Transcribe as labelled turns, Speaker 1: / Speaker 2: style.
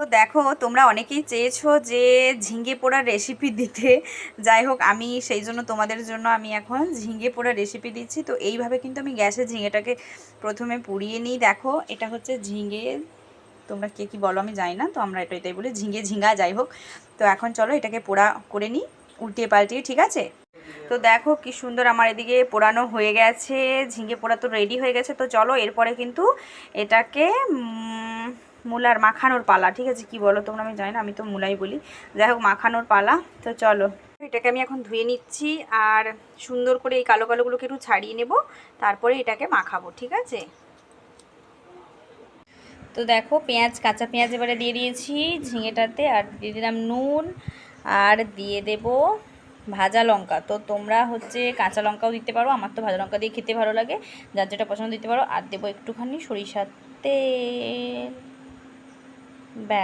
Speaker 1: তো দেখো তোমরা অনেকেই চেয়েছো যে ঝিঙে পোড়ার রেসিপি দিতে, যাই হোক আমি সেই জন্য তোমাদের জন্য আমি এখন ঝিঙে পোড়ার রেসিপি দিচ্ছি। তো এইভাবে কিন্তু আমি গ্যাসে ঝিঙেটাকে প্রথমে পুড়িয়ে নিই। দেখো এটা হচ্ছে ঝিঙে, তোমরা কে কী বলো আমি জানি না, তো আমরা এটাই বলি ঝিঙা, যাই হোক। তো এখন চলো এটাকে পোড়া করে নিই উল্টিয়ে পাল্টিয়ে, ঠিক আছে? তো দেখো কি সুন্দর আমার এদিকে পোড়ানো হয়ে গেছে, ঝিঙে পোড়া তো রেডি হয়ে গেছে। তো চলো এরপরে কিন্তু এটাকে মূলার মাখানোর পালা, ঠিক আছে? কি বলো তোমরা আমি জানি না, আমি তো মূলাই বলি, যাই হোক মাখানোর পালা। তো চলো এটাকে আমি এখন ধুয়ে নিচ্ছি আর সুন্দর করে এই কালো কালোগুলোকে একটু ছাড়িয়ে নেব, তারপরে এটাকে মাখাবো, ঠিক আছে? তো দেখো পেঁয়াজ, কাঁচা পেঁয়াজ এবারে দিয়ে দিয়েছি ঝিঙেটাতে, আর দিয়ে দিলাম নুন, আর দিয়ে দেব ভাজা লঙ্কা। তো তোমরা হচ্ছে কাঁচা লঙ্কাও দিতে পারো, আমার তো ভাজা লঙ্কা দিয়ে খেতে ভালো লাগে, যার যেটা পছন্দ দিতে পারো। আর দেবো একটুখানি সরিষার তেল, ব্যাস।